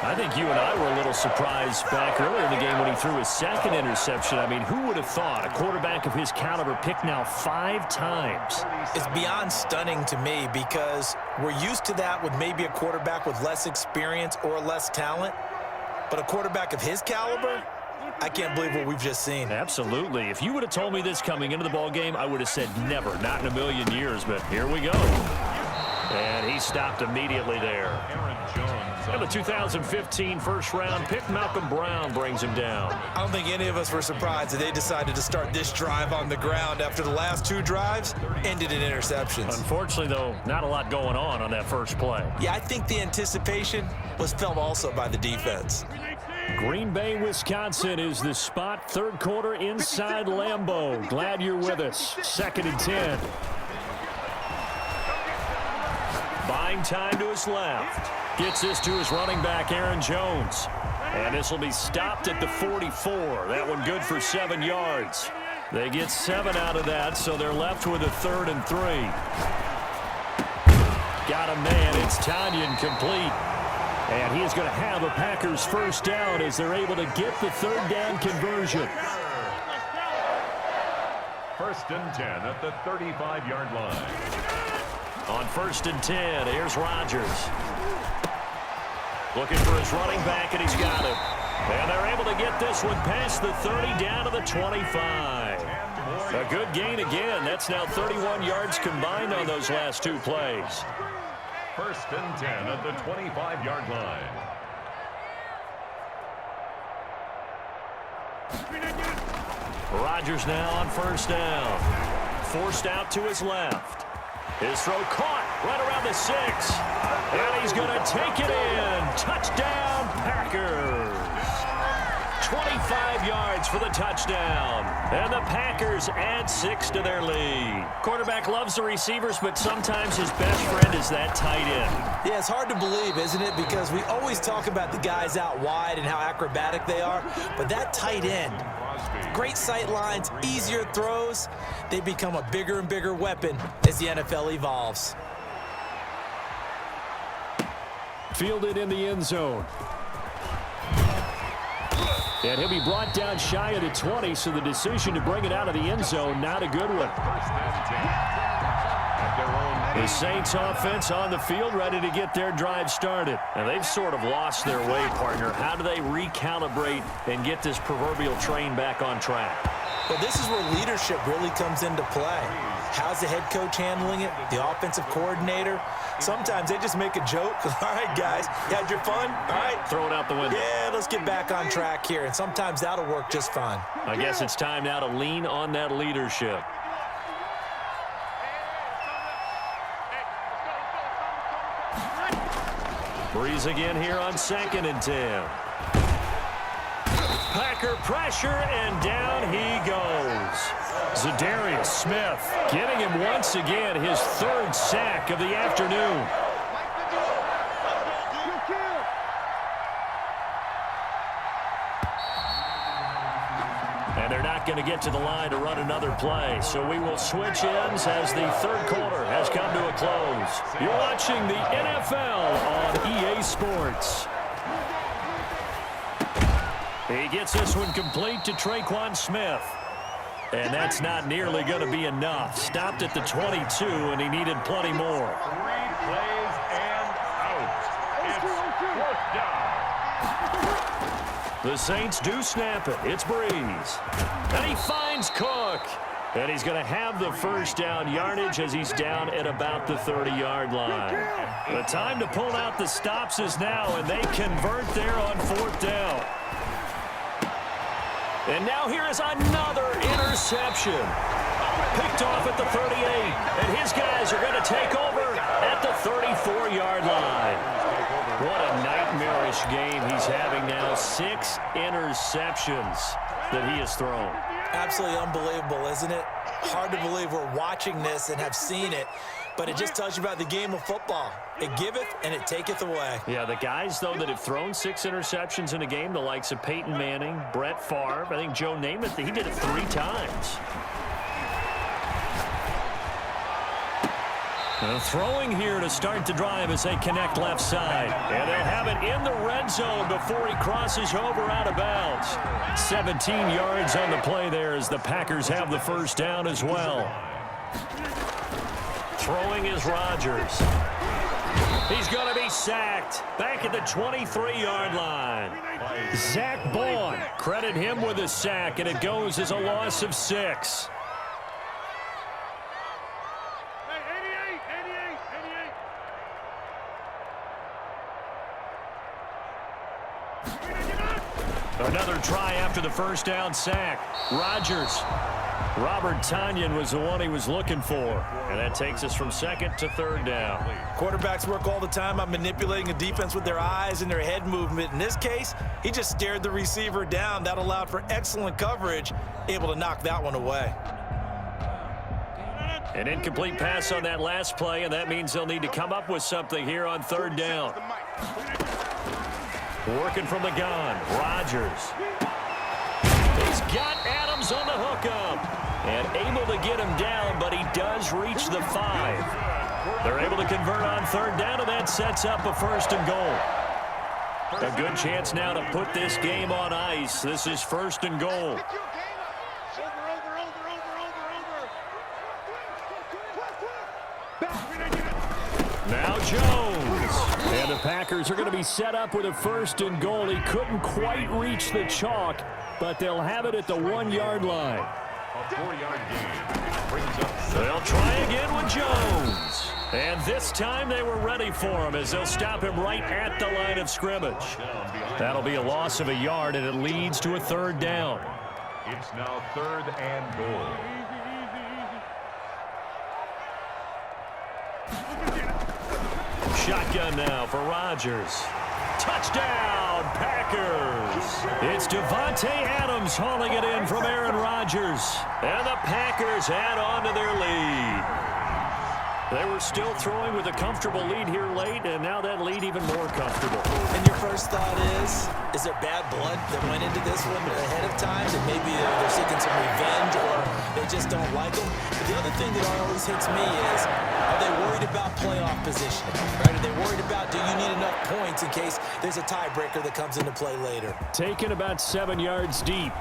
I think you and I were a little surprised back earlier in the game when he threw his second interception. I mean, who would have thought a quarterback of his caliber picked now 5 times? It's beyond stunning to me because we're used to that with maybe a quarterback with less experience or less talent. But a quarterback of his caliber, I can't believe what we've just seen. Absolutely. If you would have told me this coming into the ball game, I would have said never, not in a million years. But here we go. And he stopped immediately there. And the 2015 first-round pick, Malcolm Brown, brings him down. I don't think any of us were surprised that they decided to start this drive on the ground after the last 2 drives ended in interceptions. Unfortunately, though, not a lot going on that first play. Yeah, I think the anticipation was felt also by the defense. Green Bay, Wisconsin is the spot. Third quarter inside Lambeau. Glad you're with us. 2nd and 10. Buying time to his left. Gets this to his running back, Aaron Jones. And this will be stopped at the 44. That one good for 7 yards. They get 7 out of that, so they're left with a 3rd and 3. Got a man. It's Tanyan complete. And he is going to have a Packers first down as they're able to get the 3rd down conversion. 1st and 10 at the 35-yard line. On 1st and 10, here's Rodgers. Looking for his running back, and he's got it. And they're able to get this one past the 30 down to the 25. A good gain again. That's now 31 yards combined on those last 2 plays. 1st and 10 at the 25-yard line. Rodgers now on 1st down. Forced out to his left. His throw caught right around the 6. And he's going to take it in. Touchdown, Packers. 25 yards for the touchdown. And the Packers add 6 to their lead. Quarterback loves the receivers, but sometimes his best friend is that tight end. Yeah, it's hard to believe, isn't it? Because we always talk about the guys out wide and how acrobatic they are. But that tight end, great sight lines, easier throws, they become a bigger and bigger weapon as the NFL evolves. Fielded in the end zone. And he'll be brought down shy of the 20, so the decision to bring it out of the end zone, not a good one. The Saints offense on the field, ready to get their drive started. And they've sort of lost their way, partner. How do they recalibrate and get this proverbial train back on track? Well, this is where leadership really comes into play. How's the head coach handling it? The offensive coordinator? Sometimes they just make a joke. All right, guys, you had your fun? All right. Throw it out the window. Yeah, let's get back on track here. And sometimes that'll work just fine. I guess it's time now to lean on that leadership. Breeze again here on 2nd and 10. Packer pressure, and down he goes. Zadarius Smith getting him once again his 3rd sack of the afternoon. And they're not going to get to the line to run another play, so we will switch ends as the 3rd quarter has come to a close. You're watching the NFL on EA Sports. He gets this one complete to Traquan Smith. And that's not nearly going to be enough. Stopped at the 22, and he needed plenty more. 3 plays and out. It's 4th down. The Saints do snap it. It's Breeze. And he finds Cook. And he's going to have the first down yardage as he's down at about the 30-yard line. The time to pull out the stops is now, and they convert there on 4th down. And now here is another interception. Picked off at the 38. And his guys are going to take over at the 34-yard line. What a nightmarish game he's having now. 6 interceptions that he has thrown. Absolutely unbelievable, isn't it? Hard to believe we're watching this and have seen it. But it just tells you about the game of football. It giveth and it taketh away. Yeah, the guys, though, that have thrown 6 interceptions in a game, the likes of Peyton Manning, Brett Favre, I think Joe Namath, he did it 3 times. Throwing here to start the drive as they connect left side. And they'll have it in the red zone before he crosses over out of bounds. 17 yards on the play there as the Packers have the first down as well. Throwing is Rodgers. He's going to be sacked back at the 23-yard line. Zach Bond, credit him with a sack, and it goes as a loss of 6. Another try after the first down sack. Rodgers. Robert Tonyan was the one he was looking for. And that takes us from second to third down. Quarterbacks work all the time on manipulating a defense with their eyes and their head movement. In this case, he just stared the receiver down. That allowed for excellent coverage, able to knock that one away. An incomplete pass on that last play, and that means they'll need to come up with something here on third down. Working from the gun, Rodgers. He's got Adams on the hookup and able to get him down, but he does reach the 5. They're able to convert on third down, and that sets up a first and goal. A good chance now to put this game on ice. This is first and goal. Now Jones. And the Packers are going to be set up with a first and goal. He couldn't quite reach the chalk, but they'll have it at the 1-yard line. A 4-yard gain brings up. They'll try again with Jones. And this time they were ready for him as they'll stop him right at the line of scrimmage. That'll be a loss of a yard, and it leads to a third down. It's now third and goal. Shotgun now for Rodgers. Touchdown, Packers. It's Devontae Adams hauling it in from Aaron Rodgers. And the Packers add on to their lead. They were still throwing with a comfortable lead here late, and now that lead even more comfortable. And your first thought is there bad blood that went into this one ahead of time, that maybe they're seeking some revenge or they just don't like them? But the other thing that always hits me is, are they worried about playoff positioning? Right? Are they worried about, do you need enough points in case there's a tiebreaker that comes into play later? Taken about 7 yards deep.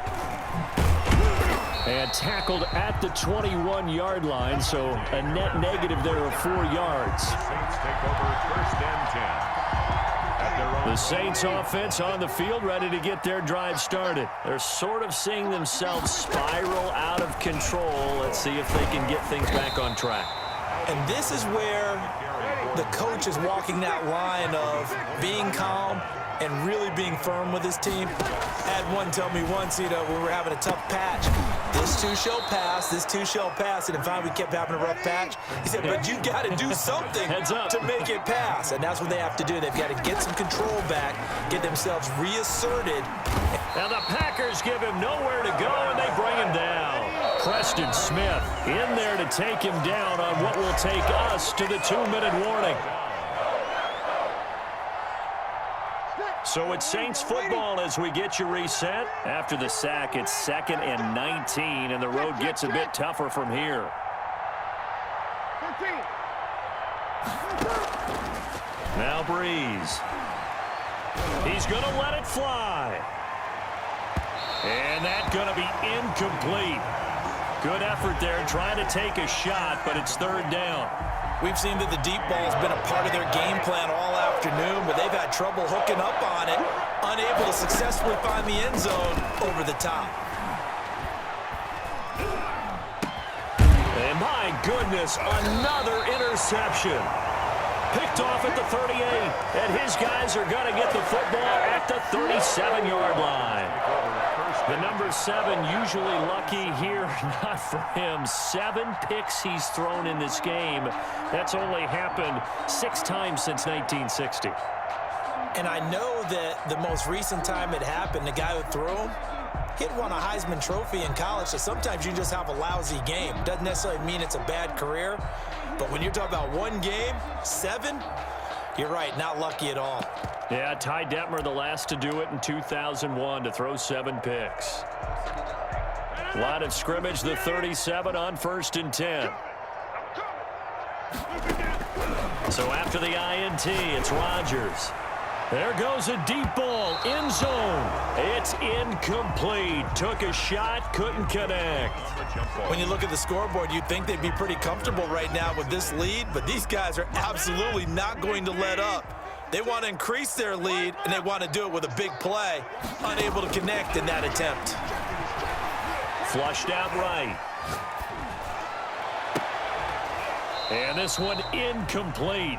And tackled at the 21-yard line, so a net negative there of 4 yards. Saints take over first and 10. At their own The Saints offense on the field, ready to get their drive started. They're sort of seeing themselves spiral out of control. Let's see if they can get things back on track. And this is where the coach is walking that line of being calm and really being firm with his team. I had one tell me once, we were having a tough patch. This too shall pass, this too shall pass. And finally we kept having a rough patch. He said, but you got to do something to make it pass. And that's what they have to do. They've got to get some control back, get themselves reasserted. Now the Packers give him nowhere to go, and they bring him down. Preston Smith in there to take him down on what will take us to the 2-minute warning. So it's Saints football as we get you reset. After the sack, it's 2nd and 19, and the road gets a bit tougher from here. Now Breeze. He's going to let it fly. And that's going to be incomplete. Good effort there trying to take a shot, but it's third down. We've seen that the deep ball has been a part of their game plan all afternoon, but they've had trouble hooking up on it, unable to successfully find the end zone over the top. And my goodness, another interception. Picked off at the 38, and his guys are going to get the football at the 37-yard line. The number 7 usually lucky here, not for him. 7 picks he's thrown in this game. That's only happened 6 times since 1960. And I know that the most recent time it happened, the guy who threw him, he'd won a Heisman Trophy in college, so sometimes you just have a lousy game. Doesn't necessarily mean it's a bad career, but when you're talking about one game, 7, you're right, not lucky at all. Yeah, Ty Detmer, the last to do it in 2001, to throw 7 picks. Line of scrimmage, the 37 on 1st and 10. So after the INT, it's Rodgers. There goes a deep ball, end zone. It's incomplete. Took a shot, couldn't connect. When you look at the scoreboard, you'd think they'd be pretty comfortable right now with this lead, but these guys are absolutely not going to let up. They want to increase their lead, and they want to do it with a big play. Unable to connect in that attempt. Flushed out right. And this one incomplete.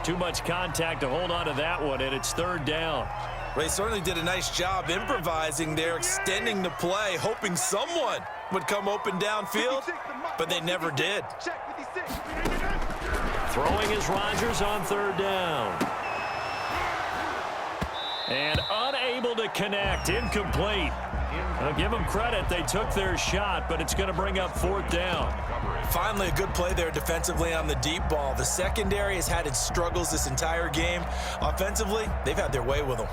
Too much contact to hold on to that one, and it's third down. They certainly did a nice job improvising there, extending the play, hoping someone would come open downfield, but they never did. Throwing is Rodgers on third down. And unable to connect, incomplete. I'll give them credit, they took their shot, but it's going to bring up fourth down. Finally, a good play there defensively on the deep ball. The secondary has had its struggles this entire game. Offensively, they've had their way with them.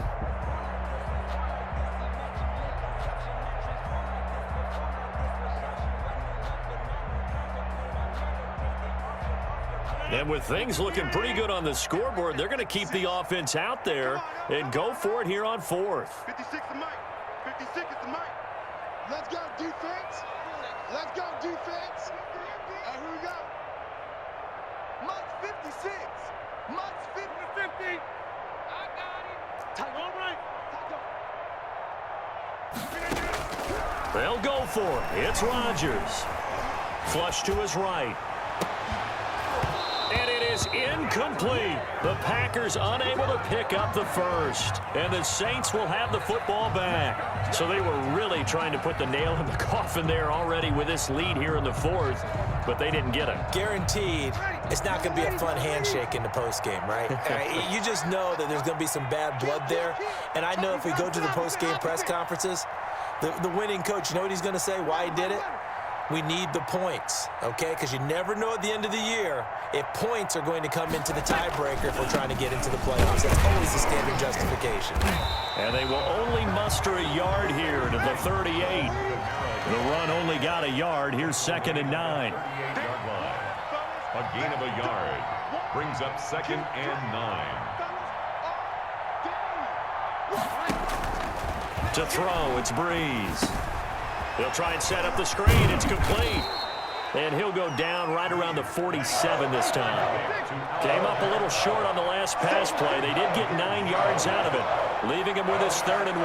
And with things looking pretty good on the scoreboard, they're going to keep the offense out there and go for it here on fourth. 56 to Mike. 56 to Mike. Let's go, defense. Let's go, defense. And here we go. Mike's 56. Mike's 50 to 50. I got it. Tight on right. They'll go for it. It's Rodgers. Flush to his right. And it is incomplete. The Packers unable to pick up the first. And the Saints will have the football back. So they were really trying to put the nail in the coffin there already with this lead here in the fourth, but they didn't get it. Guaranteed, it's not going to be a fun handshake in the postgame, right? You just know that there's going to be some bad blood there. And I know if we go to the postgame press conferences, the winning coach, you know what he's going to say, why he did it? We need the points, okay? Because you never know at the end of the year if points are going to come into the tiebreaker if we're trying to get into the playoffs. That's always the standard justification. And they will only muster a yard here to the 38. The run only got a yard. Here's 2nd and 9. A gain of a yard brings up 2nd and 9. To throw, it's Breeze. He'll try and set up the screen. It's complete. And he'll go down right around the 47 this time. Came up a little short on the last pass play. They did get 9 yards out of it, leaving him with his 3rd and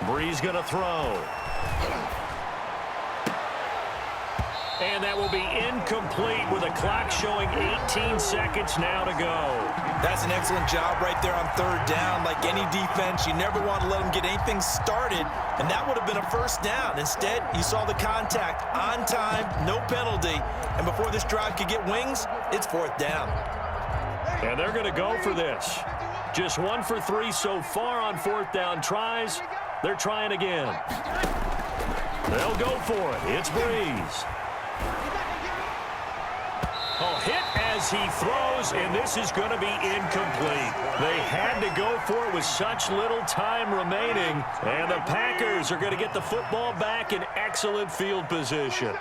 1. Breeze going to throw. And that will be incomplete with a clock showing 18 seconds now to go. That's an excellent job right there on 3rd down. Like any defense, you never want to let them get anything started, and that would have been a first down. Instead, you saw the contact on time, no penalty, and before this drive could get wings, it's 4th down. And they're going to go for this. Just 1 for 3 so far on 4th down tries. They're trying again. They'll go for it. It's Breeze. Oh, hit as he throws, and this is going to be incomplete. They had to go for it with such little time remaining, and the Packers are going to get the football back in excellent field position.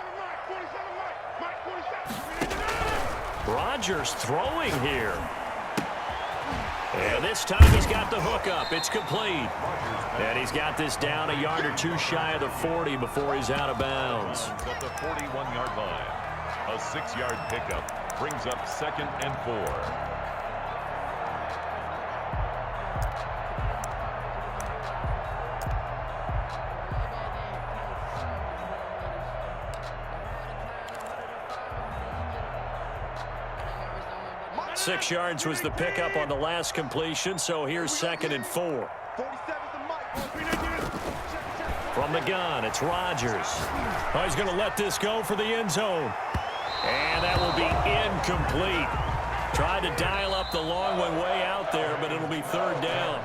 Rodgers throwing here. And this time he's got the hook up. It's complete. And he's got this down a yard or 2 shy of the 40 before he's out of bounds. At the 41-yard line. A 6-yard pickup brings up 2nd and 4. Six yards was the pickup on the last completion, so here's 2nd and 4. From the gun, it's Rodgers. Oh, he's going to let this go for the end zone. And that will be incomplete. Tried to dial up the long one way out there, but it'll be 3rd down.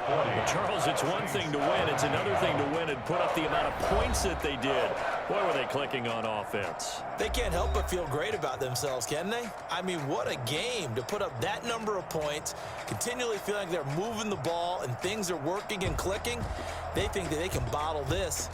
Charles, it's one thing to win. It's another thing to win and put up the amount of points that they did. Boy, were they clicking on offense. They can't help but feel great about themselves, can they? I mean, what a game to put up that number of points, continually feeling like they're moving the ball and things are working and clicking. They think that they can bottle this.